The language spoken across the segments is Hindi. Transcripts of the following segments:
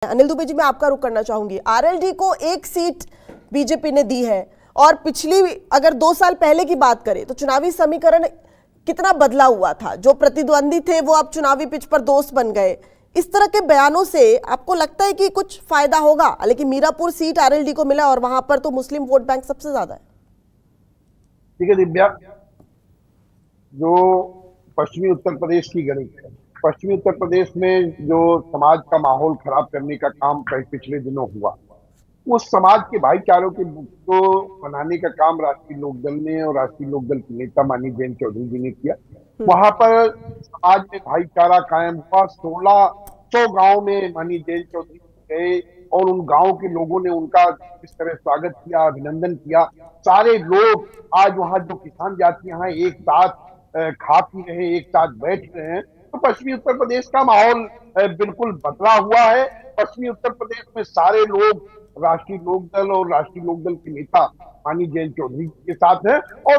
अनिल दुबे जी, मैं आपका रुख करना चाहूंगी। आरएलडी को एक सीट बीजेपी ने दी है और पिछली, अगर 2 साल पहले की बात करें तो चुनावी समीकरण कितना बदला हुआ था। जो प्रतिद्वंदी थे वो अब चुनावी पिच पर दोस्त बन गए। इस तरह के बयानों से आपको लगता है कि कुछ फायदा होगा? हालांकि मीरापुर सीट आरएलडी को मिला और वहां पर तो मुस्लिम वोट बैंक सबसे ज्यादा है। ठीक है दिव्या, जो पश्चिमी उत्तर प्रदेश की गणित है, पश्चिमी उत्तर प्रदेश में जो समाज का माहौल खराब करने का काम पिछले दिनों हुआ, उस समाज के भाईचारों को बनाने का काम राष्ट्रीय लोकदल ने और राष्ट्रीय लोकदल के नेता माननीय जयंत चौधरी जी ने किया। वहां पर समाज में भाईचारा कायम हुआ। 1600 गांव में माननीय जयंत चौधरी गए और उन गांव के लोगों ने उनका किस तरह स्वागत किया, अभिनंदन किया। सारे लोग आज वहां जो किसान जातियां हैं एक साथ खा पी रहे हैं, एक साथ बैठ रहे हैं। तो पश्चिमी उत्तर प्रदेश का माहौल बिल्कुल बदला हुआ है। पश्चिमी उत्तर प्रदेश में सारे लोग राष्ट्रीय लोकदल और राष्ट्रीय लोकदल के नेता माननीय जयंत चौधरी के साथ है। और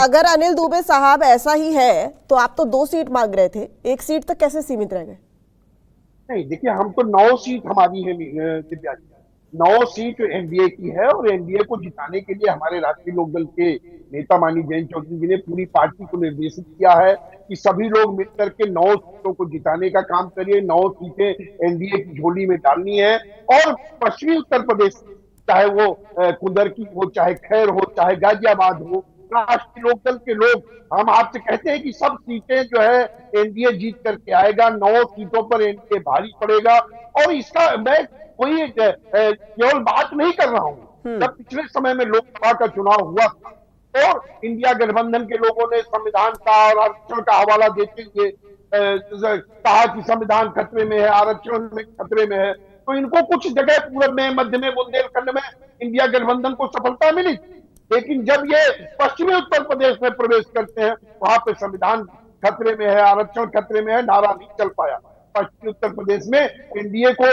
अगर अनिल दुबे साहब ऐसा ही है तो आप तो 2 सीट मांग रहे थे, 1 सीट तक कैसे सीमित रह गए? नहीं, देखिए, हम तो 9 सीट हमारी है दिव्या जी, 9 सीट एनडीए की है और एनडीए को जिताने के लिए हमारे राष्ट्रीय लोकदल के नेता माननीय जयंत चौधरी जी ने पूरी पार्टी को निर्देशित किया है कि सभी लोग मिलकर के 9 सीटों को जिताने का काम करिए। 9 सीटें एनडीए की झोली में डालनी है। और पश्चिमी उत्तर प्रदेश, चाहे वो कुंदरकी हो, चाहे खैर हो, चाहे गाजियाबाद हो, राष्ट्रीय लोकदल के लोग हम आपसे कहते हैं कि सब सीटें जो है एनडीए जीत करके आएगा। 9 सीटों पर एनडीए भारी पड़ेगा। और इसका मैं कोई केवल बात नहीं कर रहा हूं। जब पिछले समय में लोकसभा का चुनाव हुआ था और इंडिया गठबंधन के लोगों ने संविधान का और आरक्षण का हवाला देते हुए कहा कि संविधान खतरे में है, आरक्षण में खतरे में है, तो इनको कुछ जगह पूर्व में, मध्य में, बुंदेलखंड में इंडिया गठबंधन को सफलता मिली। लेकिन जब ये पश्चिमी उत्तर प्रदेश में प्रवेश करते हैं, वहां पे संविधान खतरे में है, आरक्षण खतरे में है, नारा नहीं चल पाया। पश्चिमी उत्तर प्रदेश में एनडीए को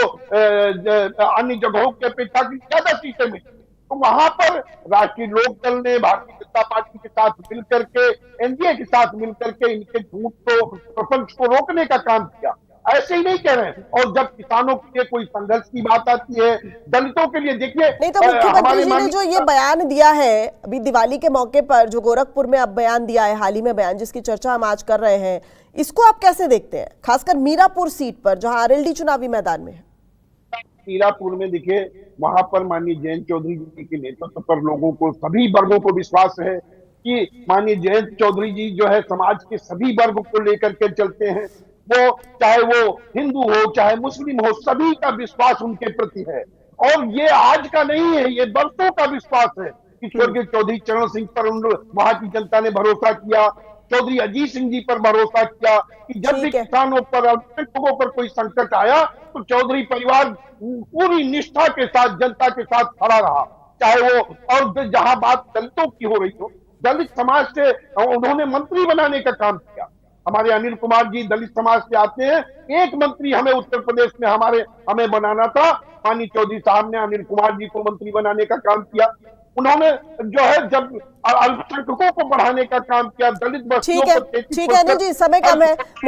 अन्य जगहों की अपेक्षा ज्यादा सीटें मिली। तो वहां पर राष्ट्रीय लोकदल ने भारतीय जनता पार्टी के साथ मिलकर के, एनडीए के साथ मिलकर के इनके झूठ को, प्रपंच को रोकने का काम किया। ऐसे ही नहीं कह रहे हैं। और जब किसानों के लिए कोई संघर्ष की बात आती है, दलितों के लिए, देखिए, नहीं तो मुख्यमंत्री जी ने जो ये बयान दिया है अभी दिवाली के मौके पर, जो गोरखपुर में अब बयान दिया है, हाल ही में बयान जिसकी चर्चा हम आज कर रहे हैं, इसको आप कैसे देखते हैं, खासकर मीरापुर सीट पर जहां आरएलडी चुनावी मैदान में है? मीरापुर में देखिए, वहां पर माननीय जयंत चौधरी जी के नेतृत्व पर लोगों को, सभी वर्गों को विश्वास है कि माननीय जयंत चौधरी जी जो है समाज के सभी वर्ग को लेकर के चलते हैं। वो चाहे वो हिंदू हो, चाहे मुस्लिम हो, सभी का विश्वास उनके प्रति है। और ये आज का नहीं है, ये वर्षों का विश्वास है कि स्वर्गीय चौधरी चरण सिंह पर वहां की जनता ने भरोसा किया, चौधरी अजीत सिंह जी पर भरोसा किया कि जब भी किसानों पर, लोगों पर कोई संकट आया तो चौधरी परिवार पूरी निष्ठा के साथ जनता के साथ खड़ा रहा। चाहे वो, और जहां बात दलितों की हो रही हो, दलित समाज से उन्होंने मंत्री बनाने का काम किया। हमारे अनिल कुमार जी दलित समाज से आते हैं। एक मंत्री हमें उत्तर प्रदेश में हमें बनाना था, माननीय चौधरी साहब ने अनिल कुमार जी को मंत्री बनाने का काम किया। उन्होंने जो है जब अल्पसंख्यकों को बढ़ाने का काम किया, दलित बस्तियों को, ठीक है अनिल जी, समय कम है।